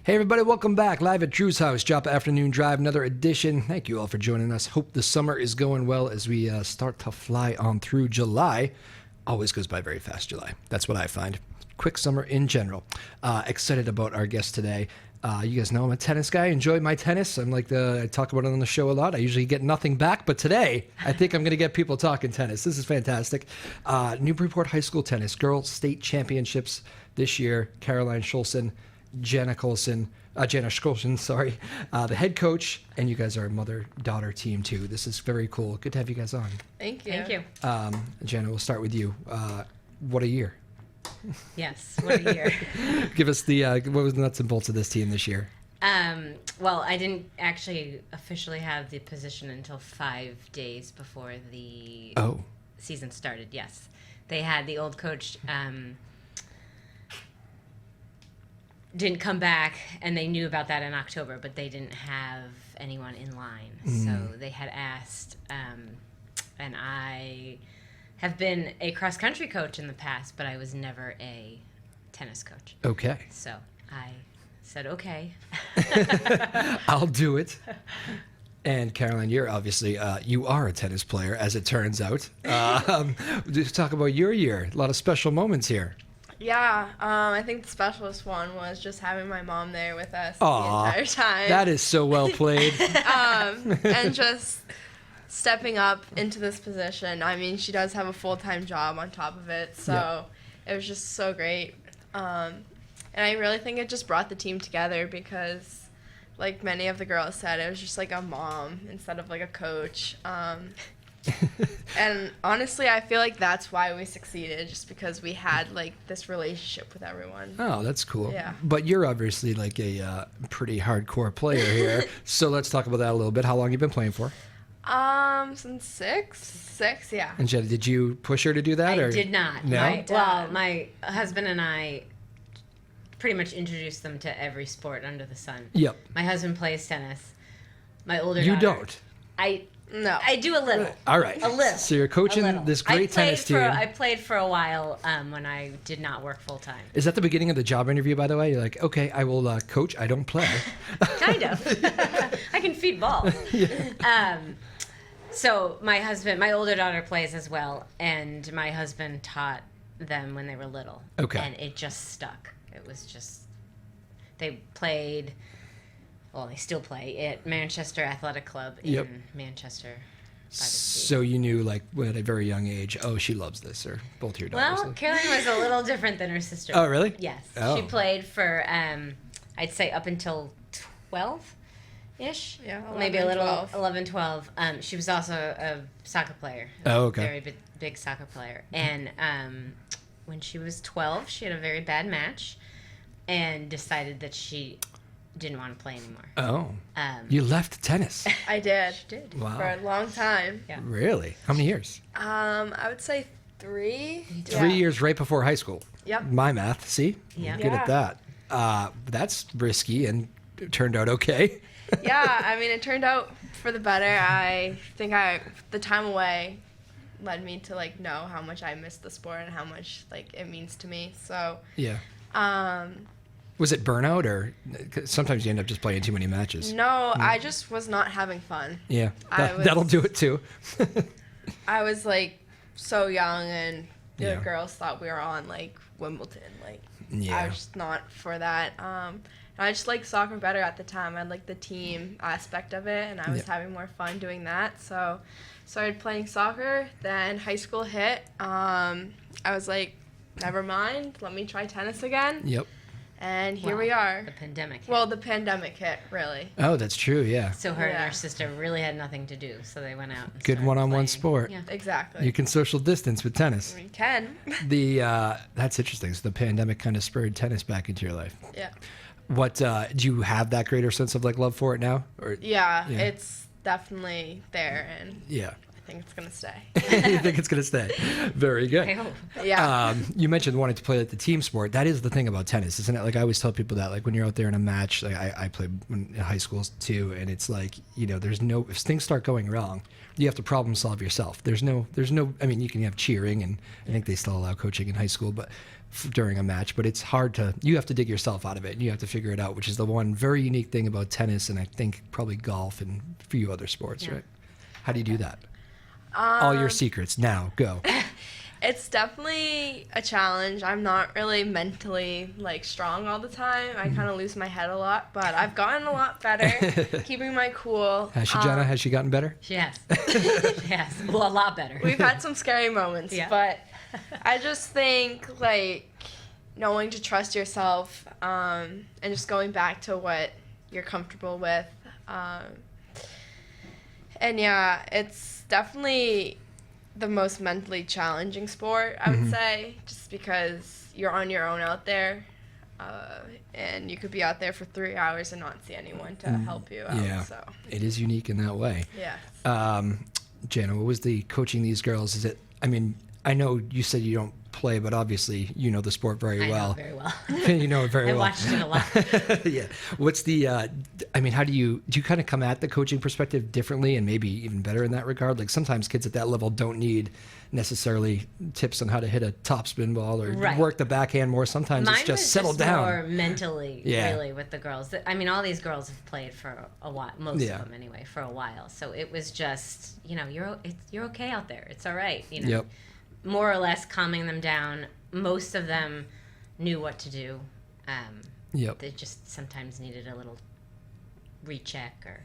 Hey everybody, welcome back. Live at Drew's house, Joppa Afternoon Drive, another edition. Thank you all for joining us. Hope the summer is going well as we start to fly on through July. Always goes by very fast, July. That's what I find. Quick summer in general. Excited about our guest today. You guys know I'm a tennis guy. Enjoy my tennis. I talk about it on the show a lot. I usually get nothing back, but today I think I'm going to get people talking tennis. This is fantastic. Newburyport High School Tennis, Girls State Championships this year. Caroline Schulson, Jana Schulson, the head coach, and you guys are a mother-daughter team too. This is very cool. Good to have you guys on. Thank you. Thank you. Jana, we'll start with you. What a year. Yes, what a year. Give us what was the nuts and bolts of this team this year? Well, I didn't actually officially have the position until 5 days before the season started, yes. They had the old coach didn't come back, and they knew about that in October, but they didn't have anyone in line. So they had asked, and I have been a cross-country coach in the past, but I was never a tennis coach. Okay. So I said, okay. I'll do it. And Caroline, you're obviously, you are a tennis player, as it turns out. Just talk about your year. A lot of special moments here. Yeah, I think the specialist one was just having my mom there with us the entire time. That is so well played. And just stepping up into this position. I mean, she does have a full-time job on top of it, so it was just so great. And I really think it just brought the team together because, like many of the girls said, it was just like a mom instead of like a coach. And honestly, I feel like that's why we succeeded, just because we had like this relationship with everyone. Oh, that's cool. Yeah. But you're obviously like a pretty hardcore player here. So let's talk about that a little bit. How long have you been playing for? Since six, yeah. And Jenna, did you push her to do that? I did not. No? My husband and I pretty much introduced them to every sport under the sun. Yep. My husband plays tennis. My older You daughter, don't? No. I do a little. All right. A little. So you're coaching this great tennis team. I played for a while when I did not work full time. Is that the beginning of the job interview, by the way? You're like, okay, I will coach. I don't play. Kind of. I can feed balls. Yeah. So my older daughter plays as well, and my husband taught them when they were little. Okay. And it just stuck. It was just, they played, well, they still play at Manchester Athletic Club in Manchester by the sea. So you knew, like, at a very young age, oh, she loves this, or both your daughters. Well, Caroline was a little different than her sister. Oh, really? Yes. Oh. She played for, I'd say up until 12-ish. Yeah, 11, maybe a little 12. 11, 12. She was also a soccer player. Oh, okay. Very big soccer player. And when she was 12, she had a very bad match and decided that she didn't want to play anymore. Oh. You left tennis. I did. She did. Wow. For a long time. Yeah. Really? How many years? I would say 3. 3 years right before high school. Yep. My math, see? Yeah. Good at that. That's risky and it turned out okay. Yeah, I mean, it turned out for the better. I think the time away led me to like know how much I miss the sport and how much like it means to me. So Yeah. um Was it burnout, or 'cause sometimes you end up just playing too many matches? no, I just was not having fun. Yeah, I was- that'll do it too. I was like so young, and the Yeah. girls thought we were on like Wimbledon. Like Yeah. I was just not for that. And I just liked soccer better at the time. I liked the team aspect of it, and I was Yep. having more fun doing that. So started playing soccer. Then high school hit. I was like, never mind. Let me try tennis again. Yep. And here Well, we are. The pandemic hit. Well, the pandemic hit, really. Oh, that's true. Yeah. So her and Yeah. her sister really had nothing to do, so they went out and Good started one-on-one playing. sport. Yeah. Exactly. You can social distance with tennis. We can. That's interesting. So the pandemic kind of spurred tennis back into your life. Yeah. What do you have that greater sense of like love for it now? Or Yeah, Yeah. it's definitely there, and yeah. I think it's gonna stay. You think it's going to stay? Very good. I hope. Yeah. You mentioned wanting to play like the team sport. That is the thing about tennis, isn't it? Like I always tell people that, like when you're out there in a match, like I played in high school too, and it's like, there's no, if things start going wrong, you have to problem solve yourself. There's no, I mean, you can have cheering, and I think they still allow coaching in high school, but during a match, but it's hard you have to dig yourself out of it, and you have to figure it out, which is the one very unique thing about tennis, and I think probably golf and a few other sports, right? How do you do that? All your secrets now, go. It's definitely a challenge. I'm not really mentally strong all the time. I kind of lose my head a lot, but I've gotten a lot better keeping my cool. Has she, Jenna? Has she gotten better? She has. She has. Well, a lot better. We've had some scary moments, but I just think knowing to trust yourself and just going back to what you're comfortable with. And yeah, it's definitely the most mentally challenging sport, I would say, just because you're on your own out there, and you could be out there for 3 hours and not see anyone to help you out. Yeah, so it is unique in that way. Yeah. Jana, what was the coaching these girls? Is it? I mean, I know you said you don't play, but obviously you know the sport very well. I know very well. You know it very well. I watched it a lot. Yeah. What's the? I mean, how do you kind of come at the coaching perspective differently, and maybe even better in that regard? Like sometimes kids at that level don't need necessarily tips on how to hit a topspin ball or work the backhand more. Sometimes Mine it's just was settle just down. more mentally, really, with the girls. I mean, all these girls have played for a while, most of them anyway, for a while. So it was just, you're okay out there. It's all right. Yep. More or less calming them down. Most of them knew what to do. They just sometimes needed a little recheck or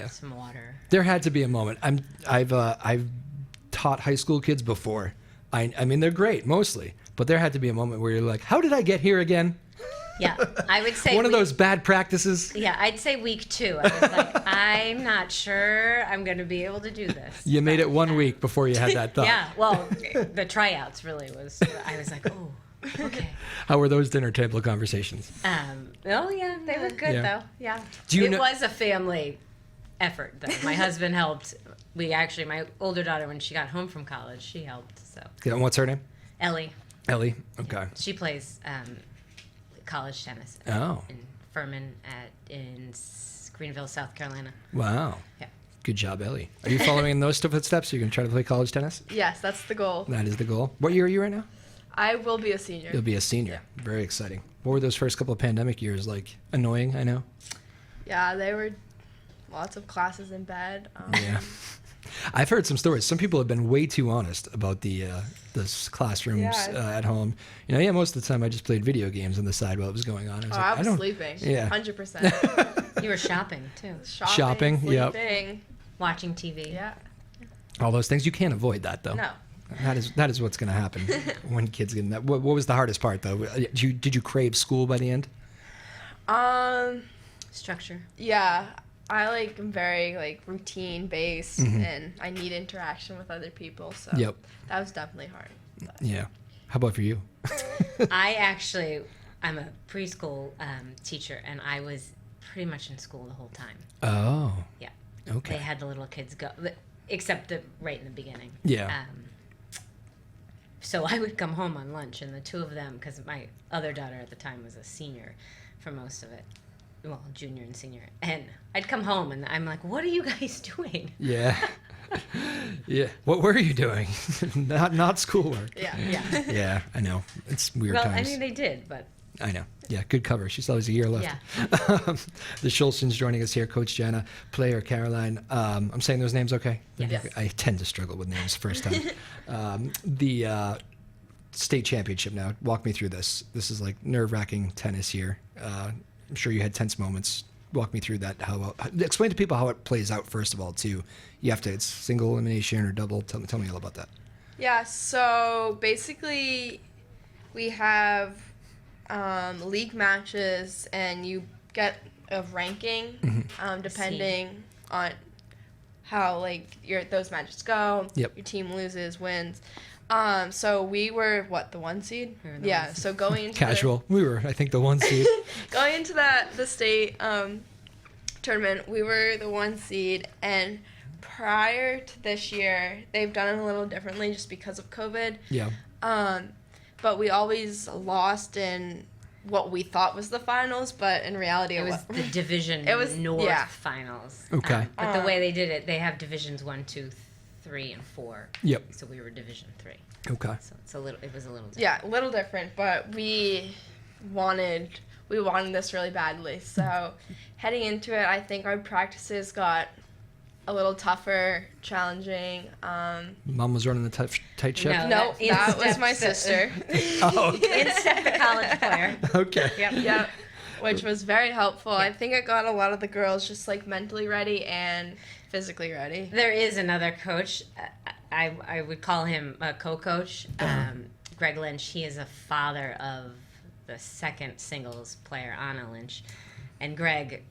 some water. There had to be a moment. I've taught high school kids before. I mean, they're great mostly, but there had to be a moment where you're like, how did I get here again? Yeah, I would say one of those bad practices. Yeah, I'd say week 2. I was like, I'm not sure I'm going to be able to do this. You made it 1 week before you had that thought. Yeah, well, the tryouts really was. I was like, oh, okay. How were those dinner table conversations? Oh yeah, they were good though. Yeah, it was a family effort though. My husband helped. My older daughter, when she got home from college, she helped. So. Yeah, and what's her name? Ellie. Ellie. Okay. She plays college tennis. In Furman in Greenville, South Carolina. Wow. Yeah. Good job, Ellie. Are you following in those footsteps? Are you going to try to play college tennis? Yes, that's the goal. That is the goal. What year are you right now? I will be a senior. You'll be a senior. Yeah. Very exciting. What were those first couple of pandemic years like? Annoying, I know. Yeah, they were lots of classes in bed. Yeah. I've heard some stories. Some people have been way too honest about the classrooms at home. Most of the time I just played video games on the side while it was going on. I was sleeping. Yeah. 100%. You were shopping too. Shopping, sleeping. Watching TV. Yeah. All those things. You can't avoid that though. No. That is what's going to happen when kids get in that. What was the hardest part though? Did you crave school by the end? Structure. Yeah. I am very routine based, and I need interaction with other people. So that was definitely hard. But. Yeah. How about for you? I'm a preschool teacher, and I was pretty much in school the whole time. Oh. Yeah. Okay. They had the little kids go, except right in the beginning. Yeah. So I would come home on lunch, and the two of them, because my other daughter at the time was a senior for most of it. Well, junior and senior. And I'd come home and I'm like, what are you guys doing? Yeah. Yeah. What were you doing? not schoolwork. Yeah. Yeah. Yeah, I know. It's weird times. Well, I mean, they did, but. I know. Yeah, good cover. She still has a year left. Yeah. The Schultzens joining us here, Coach Jana, player Caroline. I'm saying those names okay? Yes. I tend to struggle with names first time. The state championship now. Walk me through this. This is like nerve-wracking tennis here. I'm sure you had tense moments. Walk me through that. Explain to people how it plays out, first of all, too. It's single elimination or double. Tell me all about that. Yeah, so basically we have league matches, and you get a ranking depending on how those matches go. Yep. Your team loses, wins. So we were the 1 seed? Yeah. So going into casual. We were, I think, the 1 seed. Going into the state tournament, we were the 1 seed, and prior to this year, they've done it a little differently just because of COVID. Yeah. But we always lost in what we thought was the finals, but in reality It was the Division North yeah. finals. Okay. But the way they did it, they have Divisions 1, 2, 3, and 4. Yep. So we were Division 3. Okay. So it was a little different. Yeah, a little different, but we wanted this really badly. So heading into it, I think our practices got a little tougher, challenging. Mom was running the tight ship? No, that was my sister. Oh. Instead the college player. Okay. Yep. Which was very helpful. I think it got a lot of the girls just like mentally ready and physically ready. There is another coach. I would call him a co-coach, Greg Lynch. He is a father of the second singles player, Anna Lynch, and Greg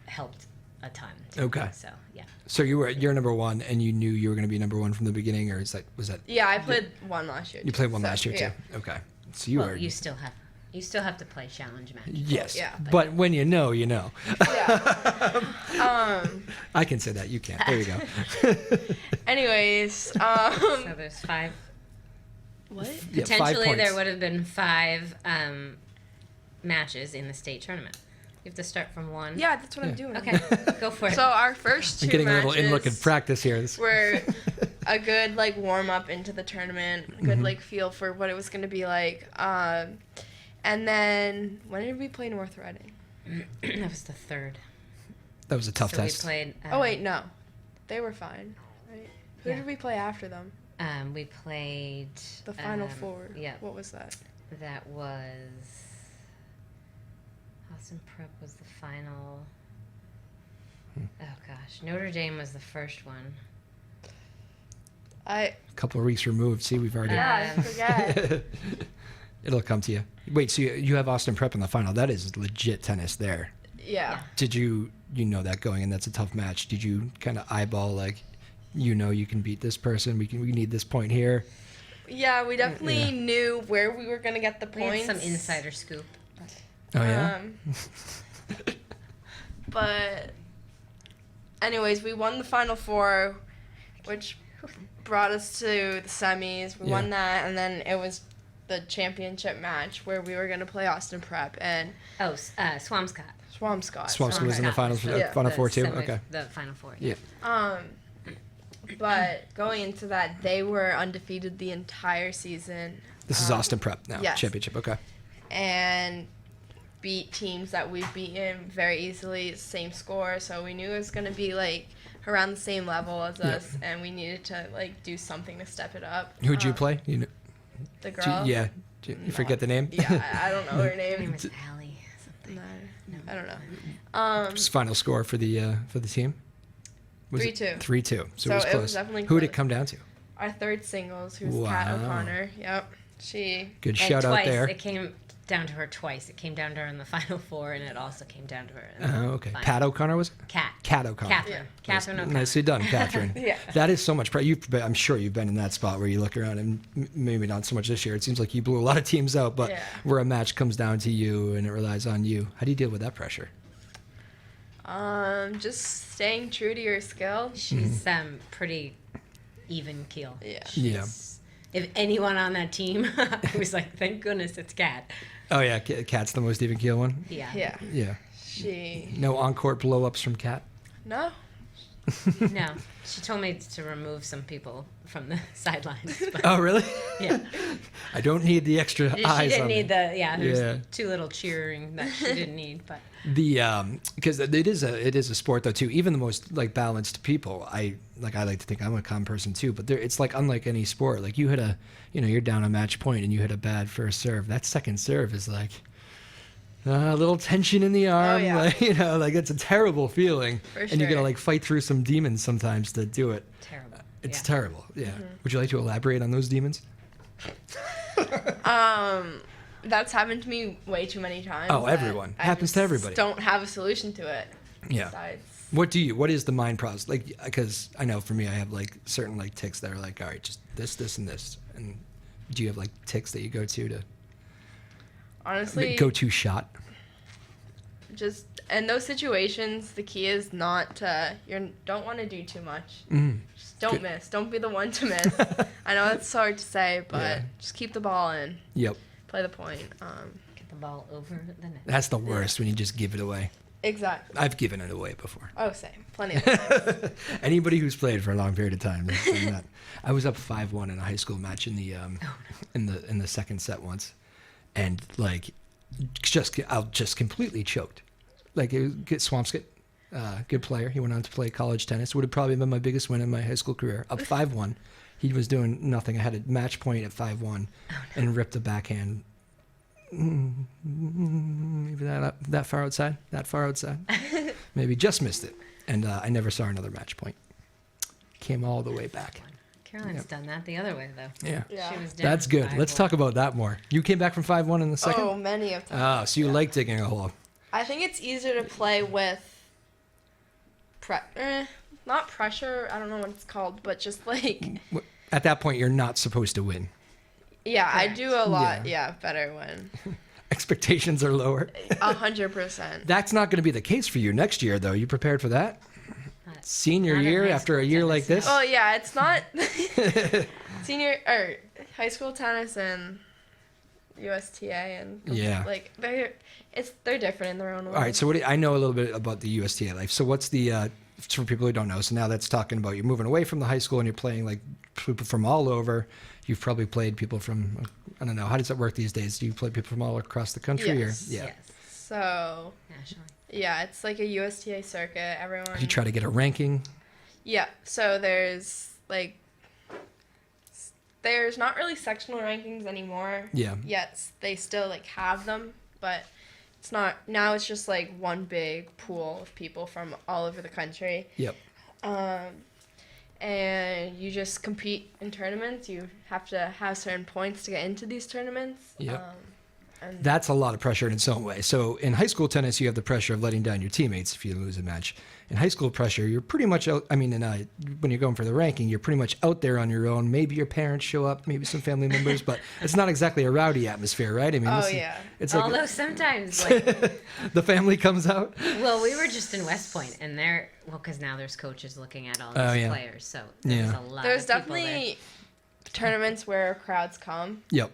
helped a ton. Okay. So yeah. So you're number one, and you knew you were going to be number one from the beginning, or was that? Yeah, I played one last year. You played one last year yeah. too. Okay. So you were. You still have to play challenge matches. Yes. Yeah. But when you know, you know. Yeah. I can say that. You can't. There you go. Anyways, So there's 5. what? Yeah, 5 Potentially points. there would have been 5 matches in the state tournament. You have to start from 1. Yeah, that's what I'm doing. Okay, go for it. So our first 2 I'm getting matches a little in-look at practice here. were a good like warm up into the tournament, a good like feel for what it was going to be like. And then when did we play North Reading? That was the 3rd. That was a tough So test. we played. Oh wait, no, they were fine. Right? Who Yeah. did we play after them? We played The Final Four. Yeah, What was that? that was Austin Prep was the final. Oh gosh, Notre Dame was the first one. A couple of weeks removed. See, we've already. Yeah, I forget. It'll come to you. Wait, so you have Austin Prep in the final. That is legit tennis there. Yeah. Did you know that going in? That's a tough match. Did you kind of eyeball like, you can beat this person. We need this point here. Yeah, we definitely knew where we were gonna get the We had points. some insider scoop. Oh yeah. But anyways, we won the Final Four, which brought us to the semis. We won that, and then it was the championship match where we were gonna play Austin Prep and Oh, Swampscott. Swampscott. Swampscott was in the finals for the Yeah. Final Four too. semi- Okay. The Final Four. Yeah. But going into that, they were undefeated the entire season. This is Austin Prep now. yes. Championship. Okay. And beat teams that we've beaten very easily, same score. So we knew it was going to be like around the same level as us, and we needed to like do something to step it up. Who'd you play? The girl. Yeah. You forget the name? Yeah, I don't know her Her name name. was Allie something. No, I don't know. Just final score for the team. Was it 3-2. 3-2. So it was So it close. was definitely Who did it close. come down to? Our third singles, who's Kat Wow. O'Connor. Yep. She. Good And shout out twice, there. It came down to her twice. It came down to her in the Final Four, and it also came down to her in Oh, okay. final. Pat O'Connor was it? Cat O'Connor. Catherine. Catherine O'Connor. Nicely done, Catherine. Yeah. That is so much pressure. I'm sure you've been in that spot where you look around and maybe not so much this year. It seems like you blew a lot of teams out, but Yeah. where a match comes down to you and it relies on you. How do you deal with that pressure? Just staying true to your skill. She's pretty even keel. Yeah. Yeah. If anyone on that team, I was like, thank goodness it's Cat. Oh yeah, Cat's the most even keel one. Yeah. Yeah. Yeah. She. No on-court blow-ups from Cat. No. No, she told me to remove some people from the sidelines. But Oh really? yeah. I don't need the extra She eyes didn't on need me. there's Yeah. too little cheering that she didn't need, but The because it is a sport though too. Even the most like balanced people, I like to think I'm a calm person too. But it's like unlike any sport. Like you hit you're down a match point and you hit a bad first serve. That second serve is like a little tension in the arm. yeah. Like, like it's a terrible feeling, For and you gotta sure. like fight through some demons sometimes to do it. terrible. It's Yeah. terrible. Yeah. Would you like to elaborate on those demons? That's happened to me way too many times. Oh, that everyone. I Happens to just everybody. Don't have a solution to it. Yeah. Besides. What is the mind process? Like, because I know for me, I have like certain like ticks that are like, all right, just this, and this. And do you have like ticks that you go to Honestly, go to shot? just in those situations, the key is not to, you don't want to do too much. Just don't miss. Don't be the one to miss. I know it's hard to say, but just keep the ball in. Yep. Play the point. Get the ball over the net. That's the worst when you just give it away. Exactly. I've given it away before. Oh, same. Plenty of times. Anybody who's played for a long period of time has done that. I was up 5-1 in a high school match in the in the second set once, and like I just completely choked. Like Swampskit, good player. He went on to play college tennis. Would have probably been my biggest win in my high school career. Up 5-1, he was doing nothing. I had a match point at 5-1, and ripped the backhand. Maybe that far outside. Maybe just missed it, and I never saw another match point. Came all the way back. Caroline's done that the other way though. Yeah. She was down That's good. 5-1. Let's talk about that more. You came back from 5-1 in the second? Oh, many of times. Oh, so you like digging a hole. I think it's easier to play with not pressure, I don't know what it's called, but just like... At that point, you're not supposed to win. Yeah, Correct. I do a lot, better when... Expectations are lower. 100%. That's not going to be the case for you next year, though. You prepared for that? Senior Not in year high after a school year tennis, like this? Oh, yeah, it's not... Senior, or high school tennis and USTA and... Yeah. Like, they're different in their own way. All right, so I know a little bit about the USTA life. So what's the... for people who don't know, so now that's talking about you're moving away from the high school and you're playing like people from all over. You've probably played people from, I don't know, how does that work these days? Do you play people from all across the country? Yes. Or yeah? Yes. So, Nationally. yeah, it's like a USTA circuit. Everyone... You try to get a ranking. Yeah, so there's not really sectional rankings anymore. Yeah. Yet they still like have them, but it's not, now it's just like one big pool of people from all over the country. Yep. And you just compete in tournaments. You have to have certain points to get into these tournaments. Yep. And That's a lot of pressure in its own way. So in high school tennis, you have the pressure of letting down your teammates if you lose a match. In high school pressure, you're pretty much out. I mean, when you're going for the ranking, you're pretty much out there on your own. Maybe your parents show up, maybe some family members, but it's not exactly a rowdy atmosphere, right? I mean, it's like Although sometimes, like, the family comes out. well, we were just in West Point, and because now there's coaches looking at all these players, so there's a lot. there's of people definitely tournaments where crowds come. Yep.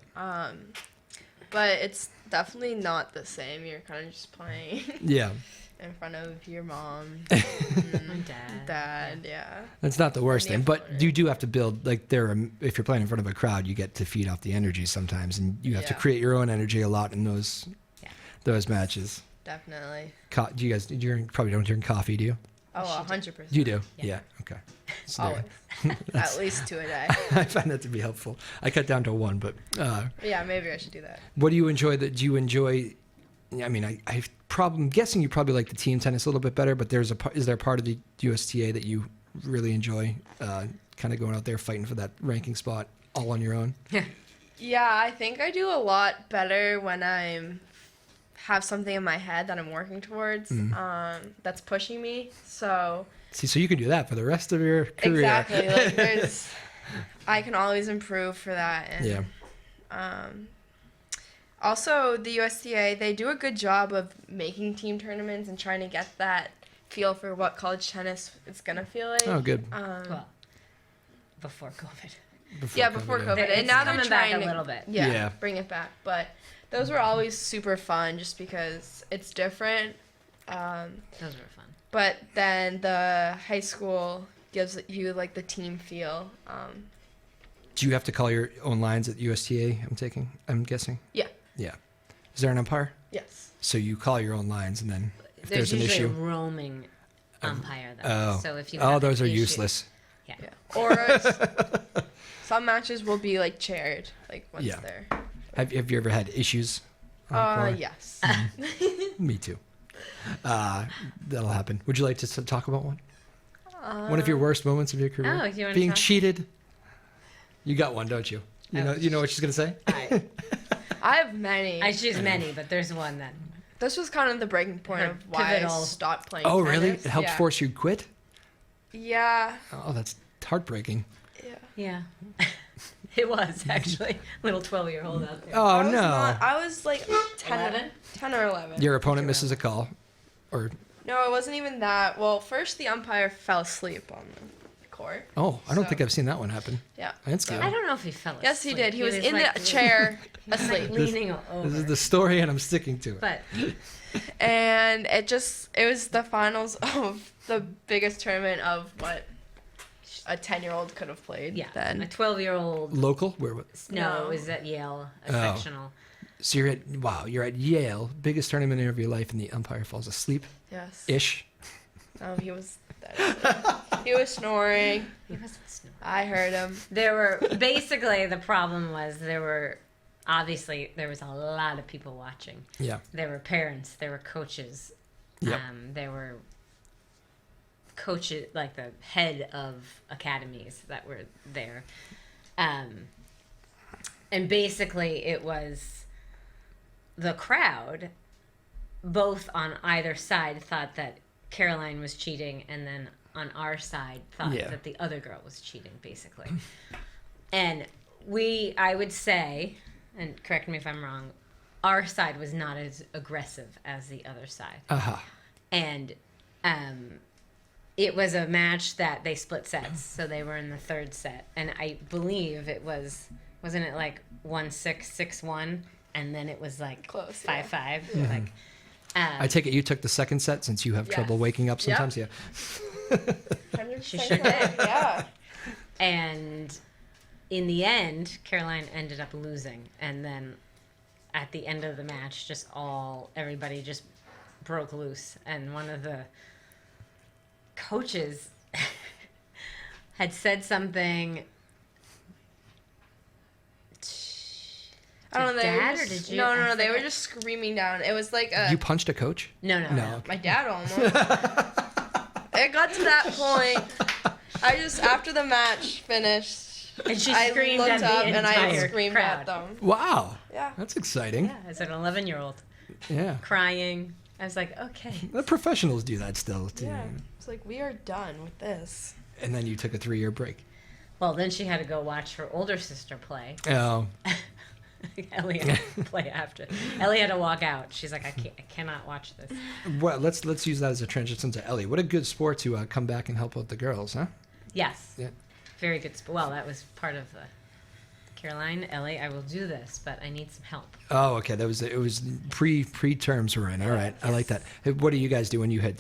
But it's definitely not the same. You're kind of just playing Yeah. in front of your mom, there. And dad, yeah. That's not the worst And thing, the but opponent. you do have to build, like, if you're playing in front of a crowd, you get to feed off the energy sometimes, and you have to Yeah. create your own energy a lot in those matches. Definitely. Do you guys, probably don't drink coffee, do you? Oh, 100%. You do? Yeah. Okay. So there. Always. At least 2 a day. I find that to be helpful. I cut down to 1, but Yeah, maybe I should do that. what do you enjoy? Do you enjoy? I mean, I'm guessing you probably like the team tennis a little bit better, but is there a part of the USTA that you really enjoy? Kind of going out there fighting for that ranking spot all on your own. Yeah, I think I do a lot better when I have something in my head that I'm working towards, that's pushing me. So See, so you can do that for the rest of your career. exactly, like I can always improve for that. And, Yeah. Also, the USTA, they do a good job of making team tournaments and trying to get that feel for what college tennis is gonna feel like. Oh, good. well, before COVID. Before COVID. It's And now they're coming back trying a to little bit. Yeah. bring it back. But those were always super fun just because it's different. Those were fun. But then the high school gives you like the team feel. Do you have to call your own lines at USTA? I'm guessing. Yeah. Yeah. Is there an umpire? Yes. So you call your own lines, and then if There's there's an usually issue. a roaming umpire, though. Oh. So if you have those an are issue- useless. Yeah. Yeah. Or some matches will be like chaired, like once Yeah. they're. Have you ever had issues? on the floor? Yes. Me too. That'll happen. Would you like to talk about one? One of your worst moments of your career? Oh, you wanna Being talk? cheated. You got one, don't you? You know what she's gonna say? I have many. I choose many, but there's one that. This was kind of the breaking point Her of why I pivotal- stopped playing. Oh, really? tennis. It helped Yeah. force you to quit? Yeah. Oh, that's heartbreaking. Yeah. Yeah. It was actually little 12-year-old out there. Oh, no. I was like 10 or 11. Your opponent misses a call. Or No, it wasn't even that. Well, first the umpire fell asleep on the court. oh, I don't So- think I've seen that one happen. Yeah. That's So- good. I don't know if he fell asleep. Yes, he did. He was in like, the chair asleep. leaning over. This is the story, and I'm sticking to it. But And it was the finals of the biggest tournament of what a 10-year-old could have played yeah, then. a 12-year-old. Local? Where? No, No. it was at Yale, a Oh. sectional. So you're at Yale, biggest tournament of your life, and the umpire falls asleep. Yes. Ish. No, he was snoring. He wasn't snoring. I heard him. There were basically the problem was there was a lot of people watching. Yeah. There were parents, there were coaches, Yep. there were coaches like the head of academies that were there, and basically it was the crowd, both on either side, thought that Caroline was cheating, and then on our side thought Yeah. that the other girl was cheating, basically. And I would say, and correct me if I'm wrong, our side was not as aggressive as the other side. Aha. And it was a match that they split sets, so they were in the third set. And I believe it wasn't it like 1-6, 6-1, and then it was like Close, 5-5. yeah. Like, I take it you took the second set since you have Yes. trouble waking up Yep. sometimes. Yeah. 100% She sure did. Yeah. and in the end, Caroline ended up losing. And then at the end of the match, everybody just broke loose. And one of the coaches had said something. I don't know. They Dad, were or just, did you? no, I no, no. They were forget. just screaming down. It was like a. You punched a coach? No. No. My dad almost. It got to that point. I just after the match finished, And she I screamed looked at the up and I entire screamed crowd. at them. Wow. Yeah. That's exciting. Yeah, as an 11-year-old, Yeah. crying. I was like, okay. The professionals do that still. Too. Yeah. It's like we are done with this. And then you took a 3-year break. Well, then she had to go watch her older sister play. Oh. Ellie had to play after. Ellie had to walk out. She's like, I cannot watch this. Well, let's use that as a transition to Ellie. What a good sport to come back and help out the girls, huh? Yes. Yeah. Very good. Well, that was part of the Caroline, Ellie, I will do this, but I need some help. Oh, okay. It was pre-terms were in. All right. I like that. Hey, what do you guys do when you hit?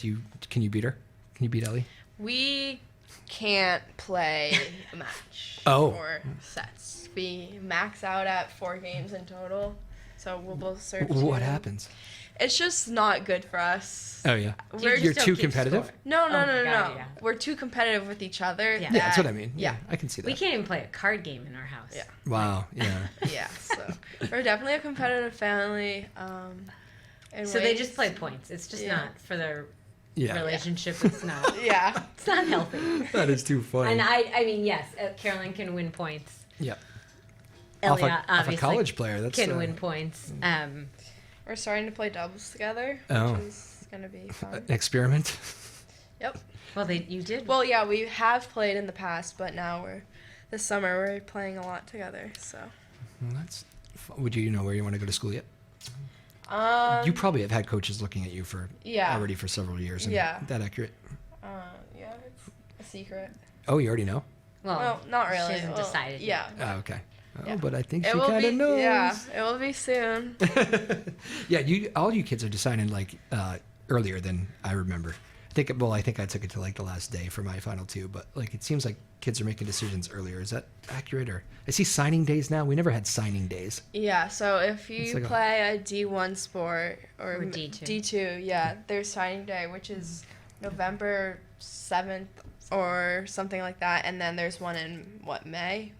Can you beat her? Can you beat Ellie? We can't play a match Oh. or sets. We max out at 4 games in total. So we'll both serve. What 2. happens? It's just not good for us. Oh yeah. We're You're just too don't keep competitive. score. No, Oh my God, yeah. We're too competitive with each other. Yeah. Yeah, that's that- what I mean. Yeah. I can see that. We can't even play a card game in our house. Yeah. Wow. Yeah. Yeah. So we're definitely a competitive family. In So they ways- just play points. It's just Yeah. not for their Yeah. relationship. It's not. Yeah. It's not healthy. That is too funny. And I mean, yes, Caroline can win points. yeah. Ellie Off a obviously college player. That's can win points. We're starting to play doubles together, Oh. which is gonna be fun. an experiment. Yep. Well, you did. Well, yeah, we have played in the past, but now this summer we're playing a lot together. So. Well, that's. Would you know where you want to go to school yet? You You probably have had coaches looking at you for Yeah. already for several years. And Yeah. That accurate? Yeah, it's a secret. Oh, you already know. Well, not really. She hasn't Well, decided Yeah. yet. Oh, okay. Oh, Yeah. but I think It she will kind be. of knows. Yeah, it will be soon. Yeah, all you kids are deciding like earlier than I remember. I think I took it to like the last day for my final 2, but like it seems like kids are making decisions earlier. Is that accurate? Or I see signing days now. We never had signing days. Yeah, so if It's you like a- play a D1 sport or Or D2. D2, yeah, there's signing day, which is November 7th or something like that, and then there's one in May.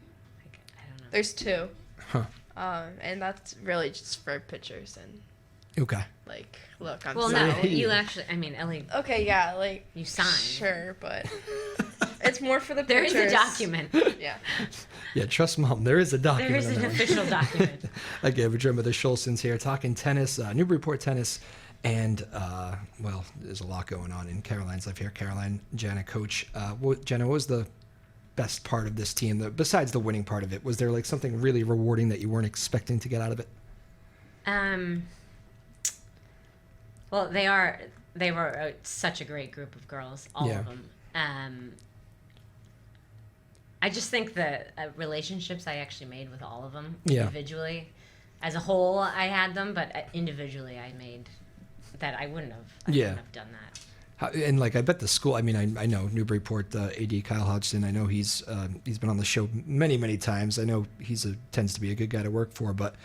I don't know. There's 2, Huh. and that's really just for pictures and Okay. like, look, I'm Well, so. no, Hey. you actually. I mean, Ellie, Okay, yeah, like you signed. sure, but it's more for the There is pictures. a document. Yeah. Yeah, trust mom. There is a document. There is on an that one. official document. Again, we're joined by the Scholzens here talking tennis, Newburyport Tennis, and, well, there's a lot going on in Caroline's life here. Caroline, Jenna, coach. Jenna, what was the best part of this team, besides the winning part of it? Was there like something really rewarding that you weren't expecting to get out of it? Well, they are. they were such a great group of girls, all Yeah. of them. I just think the relationships I actually made with all of them Yeah. individually, as a whole, I had them, but individually, I made that I wouldn't have. I Yeah. wouldn't have done that. And like, I bet the school. I mean, I know Newburyport AD Kyle Hodgson. I know he's been on the show many times. I know tends to be a good guy to work for, but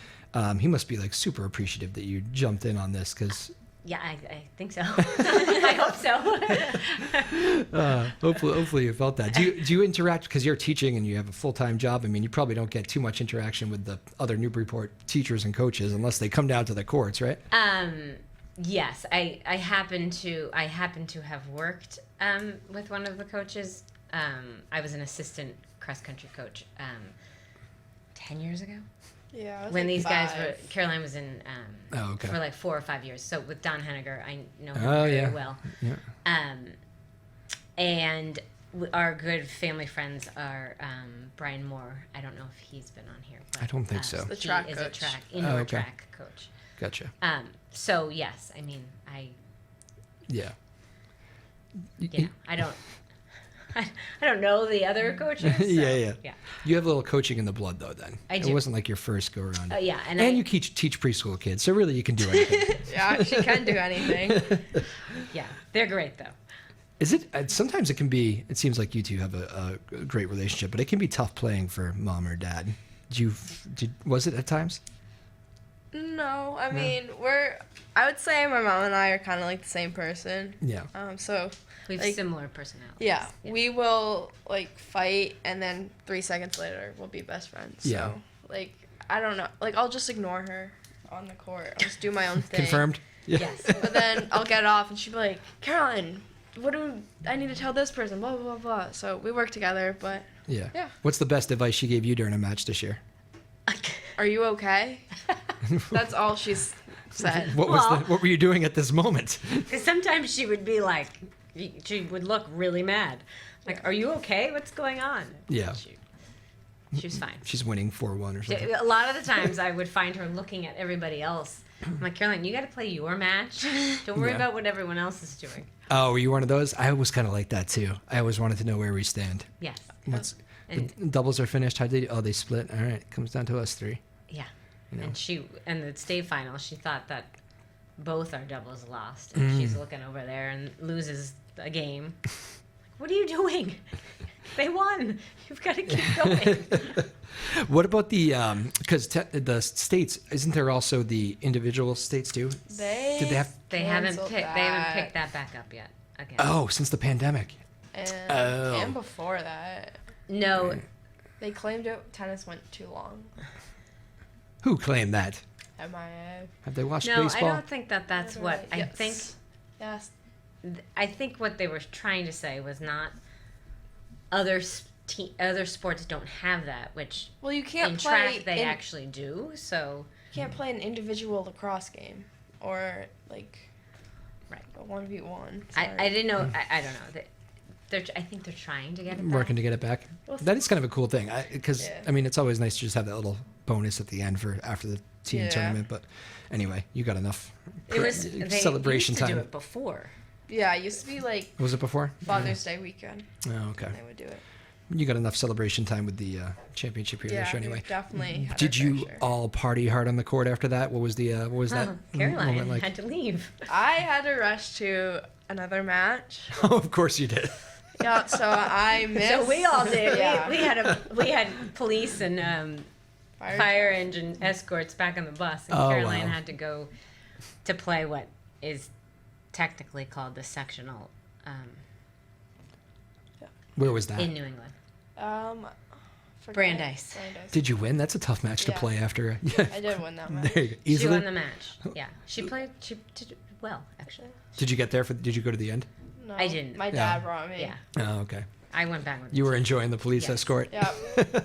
he must be like super appreciative that you jumped in on this because. Yeah, I think so. I hope so. Hopefully you felt that. Do you interact because you're teaching and you have a full-time job? I mean, you probably don't get too much interaction with the other Newburyport teachers and coaches unless they come down to the courts, right? Yes, I happen to have worked with one of the coaches. I was an assistant cross country coach 10 years ago. Yeah. I was When like these guys 5. were, Caroline was in for like 4 or 5 years. So with Don Henniger, I know him very well. Yeah. And our good family friends are Brian Moore. I don't know if he's been on here. But, I don't think so. The he track is coach. indoor okay. track coach. Gotcha. So yes, I mean Yeah. I don't know the other coaches. So, Yeah. yeah. You have a little coaching in the blood, though. Then I do. It wasn't like your first go around. Yeah, and you teach preschool kids, so really you can do anything. Yeah, she can do anything. Yeah, they're great though. Is it? Sometimes it can be. It seems like you two have a great relationship, but it can be tough playing for mom or dad. Was it at times? No, I mean I would say my mom and I are kind of like the same person. Yeah. So We have like, similar personalities. yeah, we will like fight, and then 3 seconds later we'll be best friends. Yeah. So like I don't know, like I'll just ignore her on the court. I'll just do my own thing. Confirmed. Yeah. Yes. But then I'll get off, and she'll be like, Caroline, I need to tell this person, blah, blah, blah, blah. So we work together, but Yeah. Yeah. What's the best advice she gave you during a match this year? are you okay? That's all she's said. What were you doing at this moment? Because sometimes she would be like, she would look really mad. Like, are you okay? What's going on? Yeah. She was fine. She's winning 4-1 or something. A lot of the times I would find her looking at everybody else. I'm like, Caroline, you got to play your match. Don't worry Yeah. about what everyone else is doing. Oh, were you one of those? I was kind of like that too. I always wanted to know where we stand. Yes. The doubles are finished. How did they split? All right, it comes down to us 3. Yeah. You know. And the state final, she thought that both our doubles lost. And she's looking over there and loses a game. Like, what are you doing? They won. You've got to keep going. What about because the states, isn't there also the individual states too? They They haven't canceled picked that back up yet. Again. Oh, since the pandemic. And before that, No. they claimed tennis went too long. Who claimed that? MIA. Have they watched No, baseball? I don't think that's what I Yes. think. Yes. I think what they were trying to say was not other sports don't have that, which Well, you can't in play track they actually do. So You can't play an individual lacrosse game or like Right. a 1v1. I didn't know. I don't know. I think they're trying to get it back. Working to get it back. That is kind of a cool thing. Because Yeah. I mean, it's always nice to just have that little bonus at the end after the team Yeah. tournament. But anyway, you got enough It was celebration they used to time. do it before. Yeah, it used to be like Was it before? Father's Day weekend. Oh, okay. They would do it. You got enough celebration time with the championship here Yeah, this year we anyway. definitely. Had Did our fair you share. all party hard on the court after that? What was that Caroline moment like? had to leave. I had to rush to another match. Oh, of course you did. Yeah, so I missed. So we all did. Yeah. We had police and fire engine escorts back on the bus, and Oh, Caroline wow. had to go to play what is technically called the sectional Where was that? in New England. Forget. Brandeis. Did you win? That's a tough match to Yeah. play after. Yeah. I did win that match. There you go. She Easily. won the match. Yeah, she played. She did well, actually. Did you get there Did you go to the end? No, I didn't. My Yeah. dad brought me. Yeah, Oh, okay. I went back with. You were enjoying the police Yes. escort. Yeah.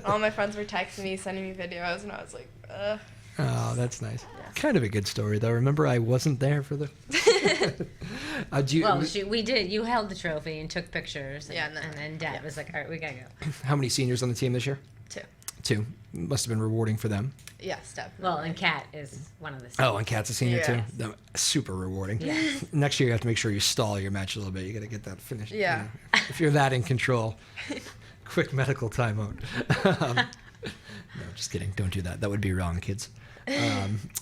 All my friends were texting me, sending me videos, and I was like, ugh. Oh, that's nice. Kind of a good story, though. Remember, I wasn't there for the. We did. You held the trophy and took pictures. And, Yeah, no. and then Dad was like, "All right, we gotta go." How many seniors on the team this year? 2. 2. Must have been rewarding for them. Yes, definitely. Well, and Kat is one of the. Oh, and Kat's a senior Yes. too. No, super rewarding. Yeah. Next year you have to make sure you stall your match a little bit. You got to get that finished. Yeah. If you're that in control, quick medical timeout. No, just kidding. Don't do that. That would be wrong, kids.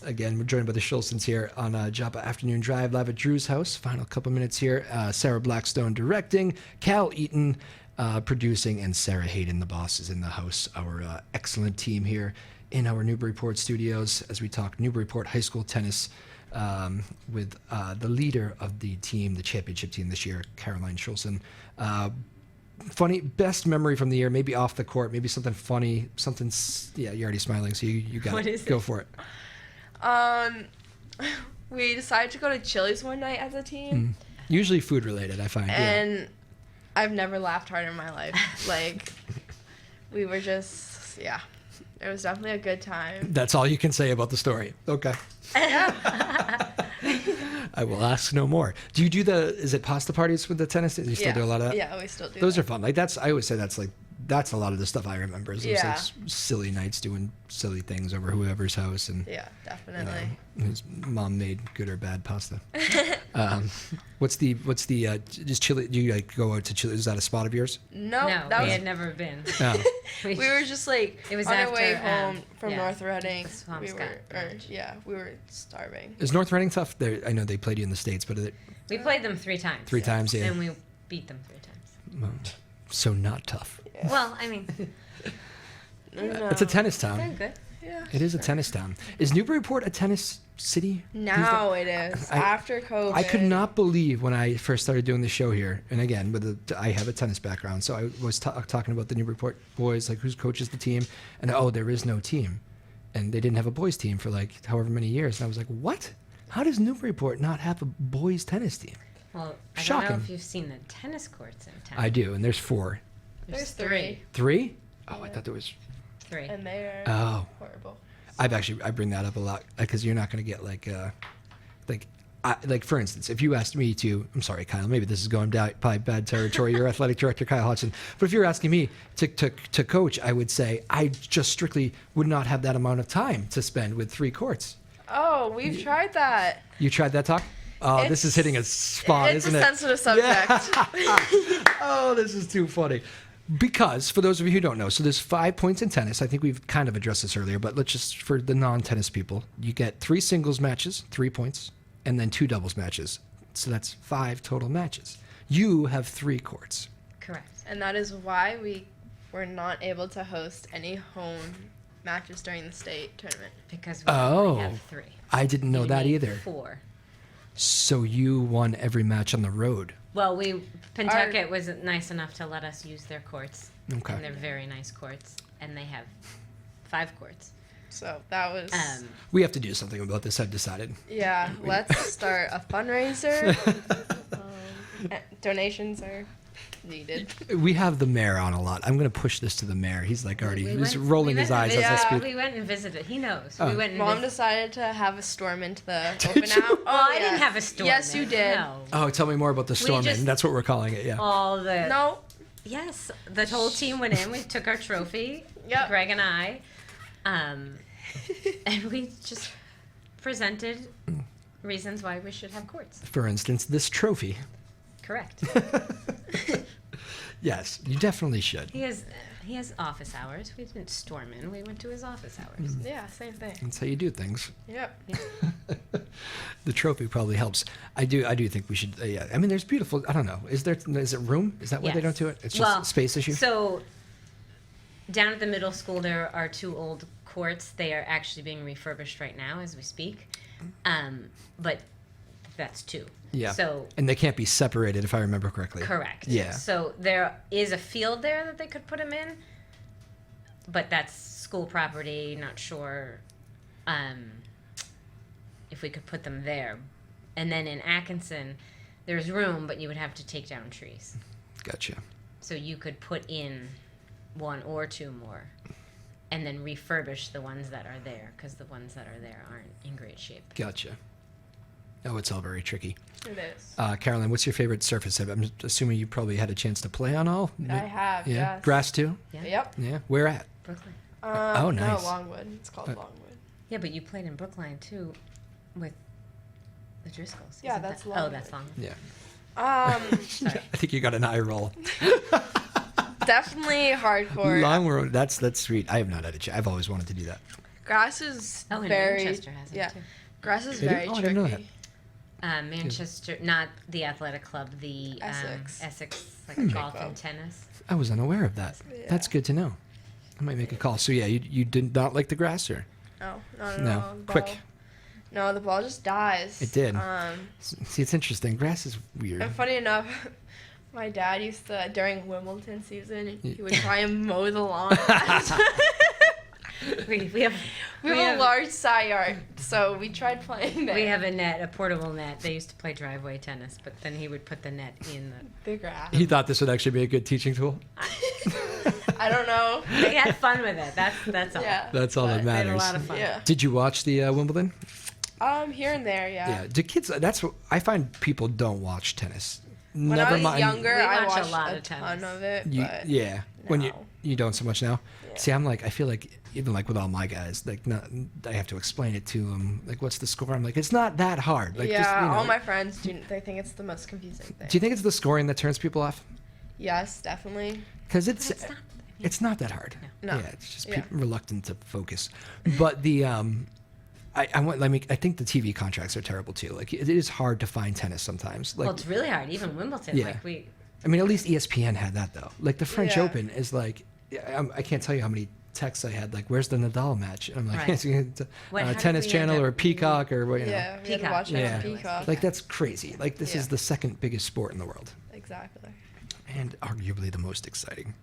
Again, we're joined by the Schultzens here on Joppa Afternoon Drive live at Drew's house. Final couple minutes here. Sarah Blackstone directing, Cal Eaton producing, and Sarah Hayden, the boss, is in the house. Our excellent team here in our Newburyport studios as we talk Newburyport High School Tennis with the leader of the team, the championship team this year, Caroline Schulzen. Funny, best memory from the year, maybe off the court, maybe something funny, something, yeah, you're already smiling, so you got What it. is Go it? for it. We decided to go to Chili's one night as a team, Usually food related, I find. Yeah. and I've never laughed harder in my life. Like, we were just, yeah, it was definitely a good time. That's all you can say about the story. Okay. I will ask no more. Do you do is it pasta parties with the tennis? Do you still do a lot of that? Yeah, we still do. Those that. are fun. Like I always say that's a lot of the stuff I remember. Is those Yeah. like silly nights doing silly things over whoever's house and Yeah, you definitely. know, whose mom made good or bad pasta. What's the just chili? Do you like go out to Chili? Is that a spot of yours? No, No, that we was. had never been. No. We were just like It was on our after, way home from yeah, North Reading. the Swampscott We were, match. we were starving. Is North Reading tough? I know they played you in the States, but We played them 3 times. Three times, yeah. And we beat them 3 times. so not tough. Well, I mean, It's a tennis they're town. good. Yeah. It is a tennis town. Is Newburyport a tennis city? Now it is. After COVID. I could not believe when I first started doing the show here, and again, I have a tennis background, so I was talking about the Newburyport boys, like who coaches the team, and there is no team, and they didn't have a boys team for like however many years, and I was like, what? How does Newburyport not have a boys tennis team? Well, I don't Shocking. know if you've seen the tennis courts in town. I do, and there's 4. There's 3. 3? Oh, I thought there was. 3. And they are Oh. horrible. I bring that up a lot because you're not going to get like for instance, if you asked me to, I'm sorry, Kyle, maybe this is going down probably bad territory. Your athletic director, Kyle Hodgson, but if you're asking me to coach, I would say I just strictly would not have that amount of time to spend with 3 courts. Oh, we've tried that. You tried that talk? Oh, this is hitting a spot, It's isn't a it? sensitive subject. Oh, this is too funny. Because, for those of you who don't know, so there's 5 points in tennis. I think we've kind of addressed this earlier, but let's just, for the non-tennis people, you get 3 singles matches, 3 points, and then 2 doubles matches. So that's 5 total matches. You have 3 courts. Correct. And that is why we were not able to host any home matches during the state tournament. Because we Oh. only have 3. I didn't know You that need either. 4. So you won every match on the road. Well, Pentucket was nice enough to let us use their courts. Okay. And they're very nice courts. And they have 5 courts. So that was, We have to do something about this, I've decided. yeah, let's start a fundraiser. Donations are needed. We have the mayor on a lot. I'm going to push this to the mayor. He's like already, he's rolling his eyes as I Yeah. speak. We went and visited. He knows. Oh. We went and Mom visited. decided to have a storm into the open out. Well, I didn't have a storm. Yes, you did. No. Oh, tell me more about the storm. just- That's what we're calling it, yeah. All the. No. Yes, the whole team went in. We took our trophy. Yep. Greg and I, and we just presented reasons why we should have courts. For instance, this trophy. Correct. Yes, you definitely should. He has office hours. We didn't storm in. We went to his office hours. Yeah, same thing. That's how you do things. Yep. The trophy probably helps. I do think we should. Yeah, I mean, there's beautiful. I don't know. Is it room? Is that why they Yes. don't do it? It's just a space issue. So down at the middle school, there are 2 old courts. They are actually being refurbished right now as we speak. But that's 2. Yeah. So And they can't be separated, if I remember correctly. correct. Yeah. So there is a field there that they could put them in, but that's school property. Not sure if we could put them there. And then in Atkinson, there's room, but you would have to take down trees. Gotcha. So you could put in 1 or 2 more, and then refurbish the ones that are there, because the ones that are there aren't in great shape. Gotcha. Oh, it's all very tricky. It is. Caroline, what's your favorite surface? I'm assuming you probably had a chance to play on all. I have. Yeah. Yes. Grass too. Yeah. Yep. Yeah. Where at? Brooklyn. Oh, nice. No, Longwood. It's called Longwood. Yeah, but you played in Brookline too, with the Driscolls. Yeah, isn't that's that? long. Oh, that's long. Yeah. Sorry. I think you got an eye roll. Definitely hardcore. Long road. That's sweet. I have not had a chance. I've always wanted to do that. Grass is Oh, and very. Manchester has it yeah, too. grass is They do? very Oh, I tricky. didn't know that. Manchester, not the athletic club, the Essex. Essex, like Hmm. golf Club. and tennis. I was unaware of that. Yeah. That's good to know. I might make a call. So yeah, you did not like the grass, or No. No. The Quick. ball- No, the ball just dies. It did. Um, see, it's interesting. Grass is weird. and funny enough, my dad used to, during Wimbledon season, he would try and mow the lawn. We have a large side yard, so we tried playing there. we have a net, a portable net. They used to play driveway tennis, but then he would put the net in the grass. He thought this would actually be a good teaching tool. I don't know. They had fun with it. That's all. Yeah. That's all that but- They had a matters. lot of fun. Yeah. Did you watch the Wimbledon? Here and there, yeah. Yeah. Do kids? That's what I find. People don't watch tennis. When Never I was mind. younger, We I watch a watched lot a of ton tennis. of it. But Yeah. When no. you don't so much now. Yeah. See, I'm like, I feel like even like with all my guys, like I have to explain it to them. Like, what's the score? I'm like, it's not that hard. Like, yeah, just, you know. all my friends they think it's the most confusing thing. Do you think it's the scoring that turns people off? Yes, definitely. Because it's It's not. it's not that hard. No. Yeah, it's just Yeah. people reluctant to focus. But the I think the TV contracts are terrible too. Like, it is hard to find tennis sometimes. Like, Well, it's really hard. Even Wimbledon. Yeah. Like we. I mean, at least ESPN had that though. Like the French Yeah. Open is like, I can't tell you how many texts I had. Like, where's the Nadal match? And I'm like, Right. it's What, how did Tennis we Channel end or up- Peacock or what? You know. Yeah, we had to Peacock. watch it Yeah. on Peacock. Like, that's crazy. Like, this Yeah. is the second biggest sport in the world, Exactly. and arguably the most exciting.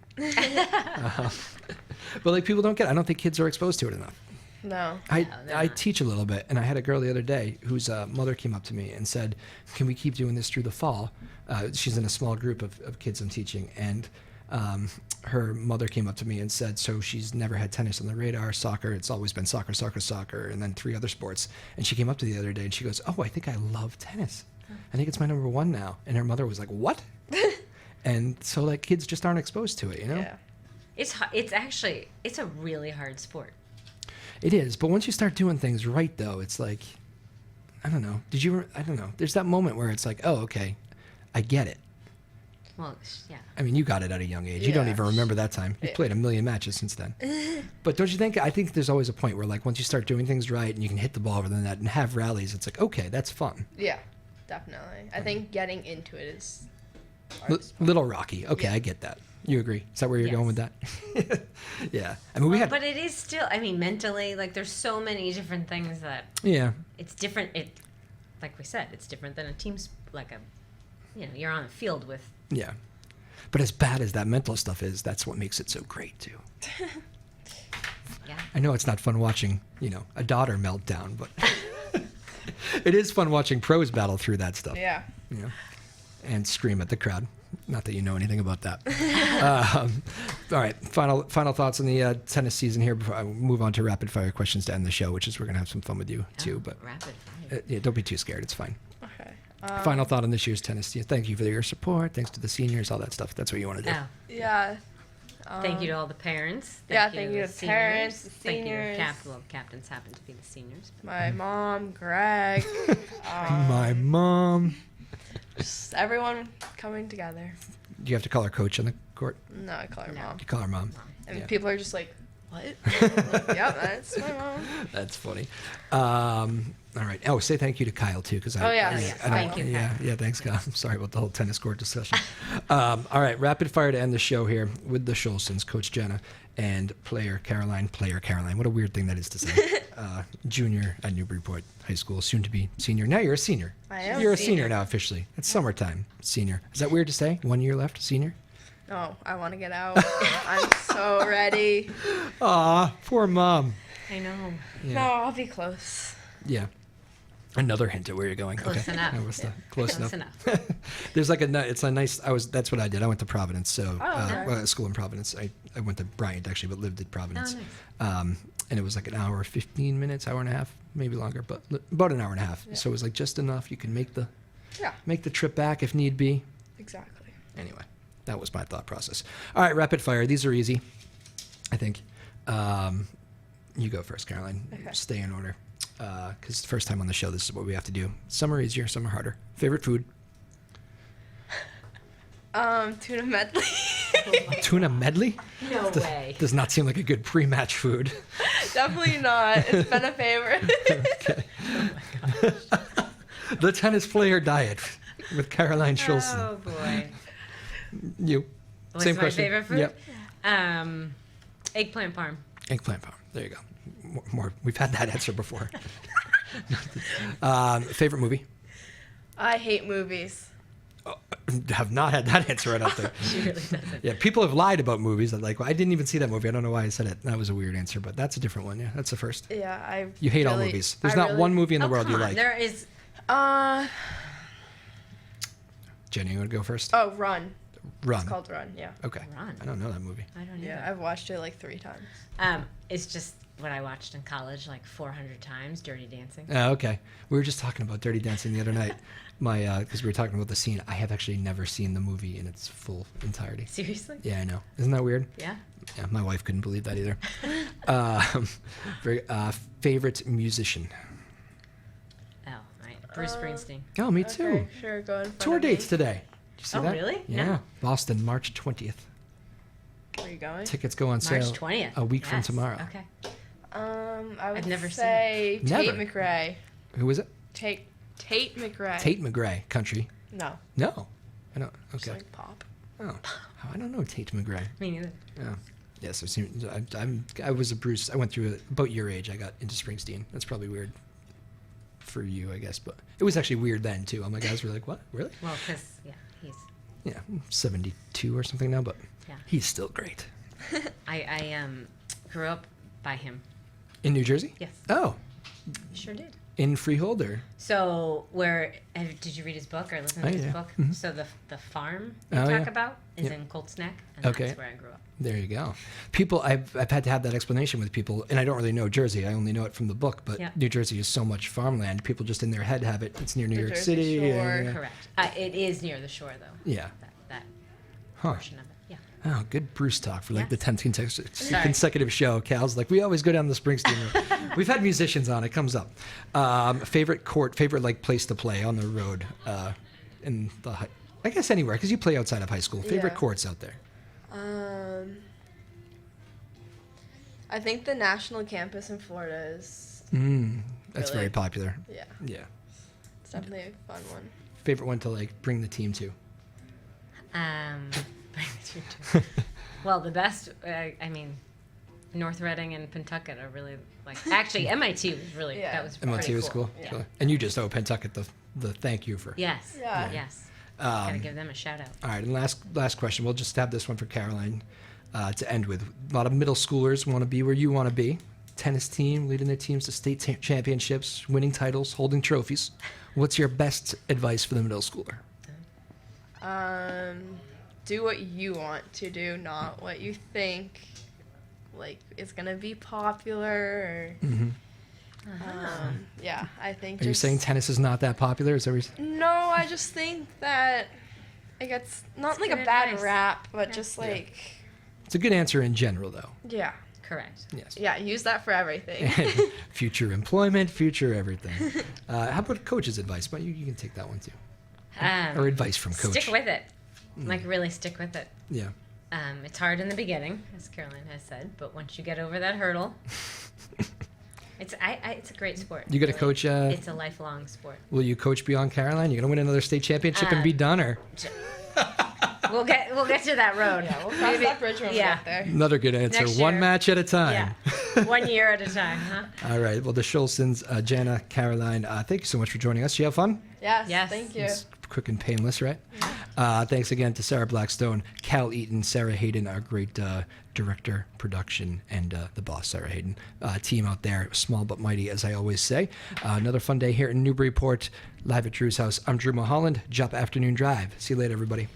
But like, people don't get it. I don't think kids are exposed to it enough. No. they're I not. teach a little bit, and I had a girl the other day whose mother came up to me and said, "Can we keep doing this through the fall?" She's in a small group of kids I'm teaching, and her mother came up to me and said, "So she's never had tennis on the radar, soccer. It's always been soccer, soccer, soccer, and then 3 other sports." And she came up to the other day and she goes, "Oh, I think I love tennis. I think it's my number one now." And her mother was like, "What?" And so like, kids just aren't exposed to it, you know? Yeah. It's actually it's a really hard sport. It is, but once you start doing things right, though, it's like, I don't know. I don't know. There's that moment where it's like, oh, okay, I get it. Well, yeah. I mean, you got it at a young age. You don't Yeah. even remember that time. You've Yeah. played a million matches since then. But don't you think? I think there's always a point where, like, once you start doing things right and you can hit the ball over the net and have rallies, it's like, okay, that's fun. Yeah, definitely. I think getting into it is L- hardest part. little rocky. Okay, Yeah. I get that. You agree? Is that where you're Yes. going with that? Yeah. I mean, we had. But it is still. I mean, mentally, like there's so many different things that Yeah. it's different. Like we said, it's different than a team's like a. You know, you're on the field with. Yeah. But as bad as that mental stuff is, that's what makes it so great, too. Yeah. I know it's not fun watching, a daughter melt down, but it is fun watching pros battle through that stuff. Yeah. And scream at the crowd. Not that you know anything about that. All right, final thoughts on the tennis season here before I move on to rapid fire questions to end the show, which is we're gonna have some fun with you too. But Rapid fire. yeah, don't be too scared. It's fine. Okay. Final thought on this year's tennis. Yeah, thank you for your support. Thanks to the seniors, all that stuff. That's what you want to do. Oh, Yeah. thank you to all the parents. yeah, thank you to the seniors. parents, the Thank you seniors. to captains happen to be the seniors. My mom, Greg, My mom. just everyone coming together. Do you have to call her coach on the court? No, I call her No. mom. You call her mom. And Yeah. people are just like, what? Like, yep, that's my mom. That's funny. All right. Oh, say thank you to Kyle too, because Oh, yeah. Yes, I don't- thank you, Yeah, thanks, Kyle. I'm sorry about the whole tennis court discussion. All right, rapid fire to end the show here with the Scholsons, Coach Jenna, and player Caroline. What a weird thing that is to say. Junior at Newburyport High School, soon to be senior. Now you're a senior. I am You're a senior. senior now officially. It's summertime. Senior. Is that weird to say? 1 year left, senior. No, I want to get out. I'm so ready. Aw, poor mom. I know. Yeah. No, I'll be close. Yeah. Another hint at where you're going. Close okay. enough. Yeah, what's the- close Close enough. enough. There's like that's what I did. I went to Providence, so okay. school in Providence. I went to Bryant actually, but lived at Providence. Oh, nice. And it was like an hour, 15 minutes, hour and a half, maybe longer, but about an hour and a half. Yeah. So it was like just enough. You can make the Yeah, trip back if need be. exactly. Anyway, that was my thought process. All right, rapid fire. These are easy, I think. You go first, Caroline. Okay. Stay in order. Because first time on the show, this is what we have to do. Some are easier, some are harder. Favorite food? Tuna medley. Tuna medley? No way. Does not seem like a good pre-match food. Definitely not. It's been a favorite. The tennis player diet with Caroline Schulzen. Oh boy. You. What's Same my question. favorite food? Yep. Eggplant parm. Eggplant farm. There you go. More. We've had that answer before. Favorite movie? I hate movies. Have not had that answer right up there. She really doesn't. Yeah, people have lied about movies. That like, well, I didn't even see that movie. I don't know why I said it. That was a weird answer, but that's a different one. Yeah, that's the first. Yeah, You hate all really- movies. There's I not really- one movie in the world come you on. like. There is. Jenny, you want to go first? Oh, Run. Run. It's called Run. Yeah. Okay. Run. I don't know that movie. I don't Yeah, either. I've watched it like 3 times. It's just what I watched in college like 400 times. Dirty Dancing. Oh, okay. We were just talking about Dirty Dancing the other night. Because we were talking about the scene. I have actually never seen the movie in its full entirety. Seriously? Yeah, I know. Isn't that weird? Yeah. Yeah, my wife couldn't believe that either. Favorite musician? Oh, right. Bruce Springsteen. Oh, me too. Okay, sure, go in front Tour of me. dates today. Did you see Oh, that? really? Yeah. No. Boston, March 20th. Where are you going? Tickets go on March sale 20th. a week from Yes. tomorrow. Okay. I would never seen say it. Tate Never. McRae. Who is it? Tate McRae. Tate McRae, country. No, No. I don't. just Okay. like pop. Oh, I don't know Tate McRae. Me neither. Yeah. Yes, I've seen. I was a Bruce. I went through about your age. I got into Springsteen. That's probably weird for you, I guess, but it was actually weird then too. All my guys were like, "What? Really?" Well, because he's. Yeah, 72 or something now, but Yeah. he's still great. I grew up by him. In New Jersey? Yes. Oh, Sure did. in Freehold or? So did you read his book or listen to Oh, his yeah. book? Mhm. So the farm we Oh, talk yeah. about is Yep. in Colts Neck, and Okay. that's where I grew up. There you go. People, I've had to have that explanation with people, and I don't really know Jersey. I only know it from the book, but Yeah. New Jersey is so much farmland. People just in their head have it. It's near New The York Jersey City. Shore. Yeah. Correct. It is near the shore, though. Yeah. That Huh. portion of it. Yeah. Oh, good Bruce talk for like Yes. the 10th Sorry. consecutive show. Cal's like, we always go down the Springsteen road. We've had musicians on. It comes up. Favorite court, favorite like place to play on the road in the I guess anywhere because you play outside of high school. Favorite Yeah. courts out there? I think the national campus in Florida is That's Really? very popular. yeah, Yeah. it's definitely a fun one. Favorite one to like bring the team to? Well, the best. I mean, North Reading and Pentucket are really like. Actually, MIT was really Yeah. that was MIT pretty was cool. Yeah. Cool. And you just owe Pentucket the thank you for. Yes. Yeah. Yes. Gotta give them a shout out. All right, and last question. We'll just have this one for Caroline to end with. A lot of middle schoolers want to be where you want to be. Tennis team, leading their teams to state championships, winning titles, holding trophies. What's your best advice for the middle schooler? Do what you want to do, not what you think like is gonna be popular. Or, yeah, I think. Are you saying tennis is not that popular? Is that what you're saying? No, I just think that it gets not It's like a good bad advice. rap, but Yeah. just like It's a good answer in general, though. yeah, Correct. Yes. yeah, use that for everything. Future employment, future everything. How about coach's advice? But you can take that one too. Or advice from coach. Stick with it. Like really stick with it. Yeah. It's hard in the beginning, as Caroline has said, but once you get over that hurdle, it's a great sport. You got to really. coach. It's a lifelong sport. Will you coach beyond Caroline? You gonna win another state championship and be done, or We'll get to that road. Yeah, we'll cross that bridge when we Yeah. get there. another good answer? Next One year. match at a time. Yeah. 1 year at a time, huh? All right. Well, the Schulzens, Jana, Caroline, thank you so much for joining us. You have fun? Yes, Yes. thank you. It's quick and painless, right? Thanks again to Sarah Blackstone, Cal Eaton, Sarah Hayden, our great director, production, and the boss, Sarah Hayden. Team out there, small but mighty, as I always say. Another fun day here in Newburyport, live at Drew's house. I'm Drew Moholland, Joppa Afternoon Drive. See you later, everybody.